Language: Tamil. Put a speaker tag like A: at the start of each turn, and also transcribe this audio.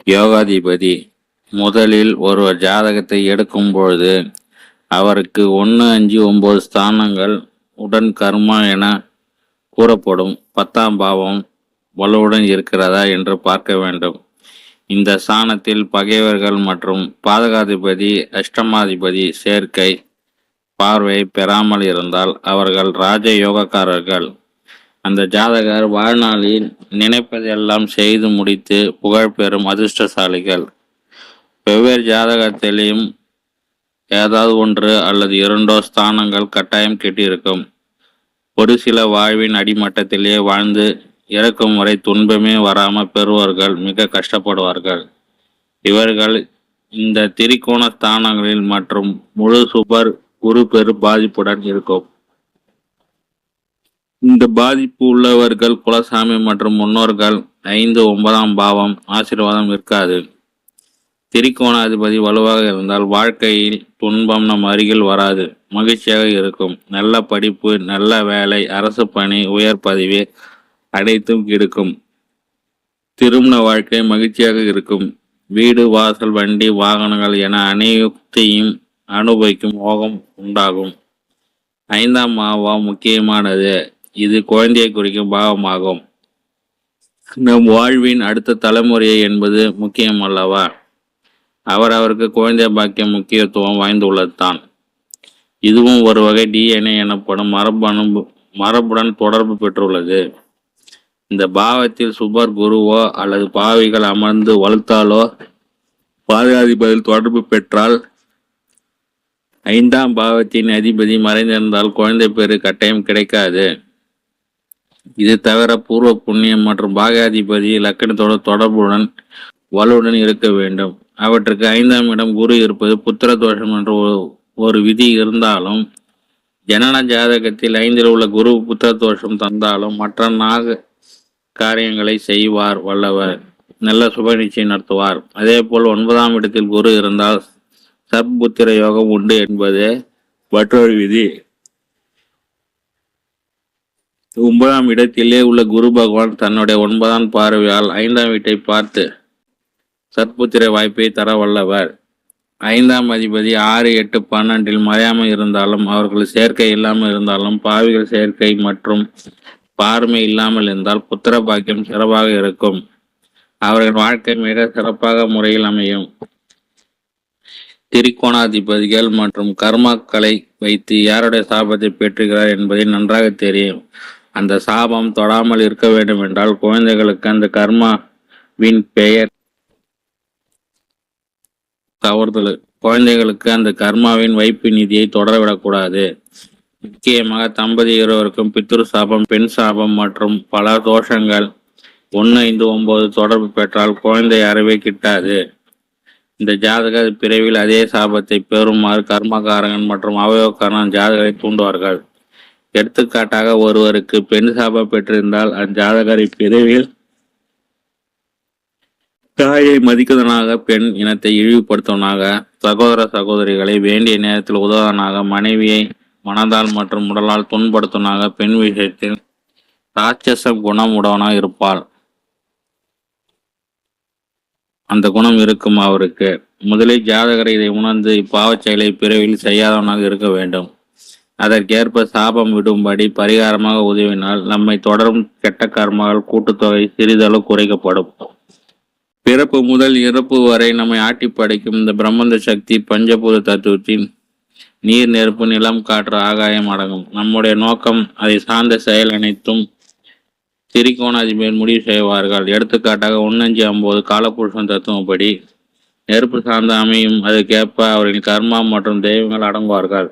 A: யோகாதிபதி முதலில் ஒருவர் ஜாதகத்தை எடுக்கும் பொழுது அவருக்கு 1, 5, 9 ஸ்தானங்கள் உடன் கர்மா என கூறப்படும் 10ஆம் பாவம் வலுவுடன் இருக்கிறதா என்று பார்க்க வேண்டும். இந்த ஸ்தானத்தில் பகைவர்கள் மற்றும் பாதகாதிபதி அஷ்டமாதிபதி சேர்க்கை பார்வை பெறாமல் இருந்தால் அவர்கள் ராஜ யோகக்காரர்கள். அந்த ஜாதகர் வாழ்நாளில் நினைப்பதெல்லாம் செய்து முடித்து புகழ் பெறும் அதிர்ஷ்டசாலிகள். வெவ்வேறு ஜாதகத்திலையும் ஏதாவது ஒன்று அல்லது 2 ஸ்தானங்கள் கட்டாயம் கெட்டிருக்கும். ஒரு சில வாழ்வின் அடிமட்டத்திலே வாழ்ந்து இறக்கும் வரை துன்பமே வராமல் பெறுவர்கள் மிக கஷ்டப்படுவார்கள். இவர்கள் இந்த திரிகோண ஸ்தானங்களில் மற்றும் முழு சுபர் குரு பெரு பாதிப்புடன் இருக்கும். இந்த பாதிப்பு உள்ளவர்கள் குலசாமி மற்றும் முன்னோர்கள் 5, 9ஆம் பாவம் ஆசீர்வாதம் இருக்காது. திரிகோணாதிபதி வலுவாக இருந்தால் வாழ்க்கையில் துன்பம் நம் அருகில் வராது, மகிழ்ச்சியாக இருக்கும். நல்ல படிப்பு, நல்ல வேலை, அரசு பணி, உயர் பதவி அனைத்தும் கிடைக்கும். திருமண வாழ்க்கை மகிழ்ச்சியாக இருக்கும். வீடு, வாசல், வண்டி, வாகனங்கள் என அனைத்தையும் அனுபவிக்கும் யோகம் உண்டாகும். 5ஆம் பாவம் முக்கியமானது. இது குழந்தையை குறிக்கும் பாவமாகும். நம் வாழ்வின் அடுத்த தலைமுறையை என்பது முக்கியம் அல்லவா? அவருக்கு குழந்தை பாக்கியம் முக்கியத்துவம் வாய்ந்துள்ளது தான். இதுவும் ஒரு வகை DNA எனப்படும் மரபுடன் தொடர்பு பெற்றுள்ளது. இந்த பாவத்தில் சுபர் குருவோ அல்லது பாவிகள் அமர்ந்து வலுத்தாலோ பாதகாதிபதியில் தொடர்பு பெற்றால் 5ஆம் பாவத்தின் அதிபதி மறைந்திருந்தால் குழந்தை பேரு கட்டாயம் கிடைக்காது. இது தவிர பூர்வ புண்ணியம் மற்றும் பாகாதிபதி லக்கணத்தோட தொடர்புடன் வலுவுடன் இருக்க வேண்டும். அவற்றுக்கு 5ஆம் இடம் குரு இருப்பது புத்திர தோஷம் என்ற ஒரு விதி இருந்தாலும், ஜனன ஜாதகத்தில் 5இல் உள்ள குரு புத்திர தோஷம் தந்தாலும் மற்ற காரியங்களை செய்வார் வல்லவர், நல்ல சுப நிச்சயம் நடத்துவார். அதே போல் 9ஆம் இடத்தில் குரு இருந்தால் சர்புத்திர யோகம் உண்டு என்பது மற்றொரு விதி. 9ஆம் இடத்திலே உள்ள குரு பகவான் தன்னுடைய 9ஆம் பார்வையால் 5ஆம் வீட்டை பார்த்து சற்புத்திர வாய்ப்பை தர வல்லவர். 5ஆம் அதிபதி 6, 8, 12 மறையாமல் இருந்தாலும், அவர்கள் சேர்க்கை இல்லாமல் இருந்தாலும், பாவிகள் சேர்க்கை மற்றும் பார்மை இல்லாமல் இருந்தால் புத்திர பாக்கியம் சிறப்பாக இருக்கும். அவர்கள் வாழ்க்கை மிக சிறப்பாக முறையில் அமையும். திரிகோணாதிபதிகள் மற்றும் கர்மாக்களை வைத்து யாருடைய சாபத்தை பெற்றுகிறார் என்பதை நன்றாக தெரியும். அந்த சாபம் தொடாமல் இருக்க வேண்டும் என்றால் குழந்தைகளுக்கு அந்த கர்மாவின் பெயர் தவறுதல். குழந்தைகளுக்கு அந்த கர்மாவின் வைப்பு நிதியை தொடரவிடக்கூடாது. முக்கியமாக தம்பதி இருவருக்கும் பித்ரு சாபம், பெண் சாபம் மற்றும் பல தோஷங்கள் 1, 5, 9 தொடர்பு பெற்றால் குழந்தை அறவே கிட்டாது. இந்த ஜாதக பிறவில் அதே சாபத்தை பெறுமாறு கர்மகாரகன் மற்றும் அவயோகாரன் ஜாதகரை தூண்டுவார்கள். எடுத்துக்காட்டாக, ஒருவருக்கு பெண் சாபம் பெற்றிருந்தால் அஞ்சாதகரை பிறவில் தாயை மதிக்குவதனாக, பெண் இனத்தை இழிவுபடுத்துவனாக, சகோதர சகோதரிகளை வேண்டிய நேரத்தில் உதவுவதனாக, மனைவியை மனதால் மற்றும் உடலால் துன்படுத்துவனாக, பெண் விஷயத்தில் ராட்சச குணம் உடவனாக இருப்பாள். அந்த குணம் இருக்கும் அவருக்கு. முதலில் ஜாதகரை இதை உணர்ந்து இப்பாவச் செயலை பிறவில் செய்யாதவனாக இருக்க வேண்டும். அதற்கேற்ப சாபம் விடும்படி பரிகாரமாக உதவினால் நம்மை தொடரும் கெட்ட கர்மங்கள் கூட்டுத்தொகை சிறிதளவு குறைக்கப்படும். பிறப்பு முதல் இறப்பு வரை நம்மை ஆட்டி படைக்கும் இந்த பிரம்மந்த சக்தி பஞ்சபூத தத்துவத்தின் நீர், நெருப்பு, நிலம், காற்று, ஆகாயம் அடங்கும். நம்முடைய நோக்கம் அதை சார்ந்த செயல் அனைத்தும் திரிகோணாதிபதி முடிவு செய்வார்கள். எடுத்துக்காட்டாக 1, 5, 9 காலபுருஷன் தத்துவப்படி நெருப்பு சார்ந்த அமையும். அதுக்கேற்ப அவரின் கர்மா மற்றும் தெய்வங்கள் அடங்குவார்கள்.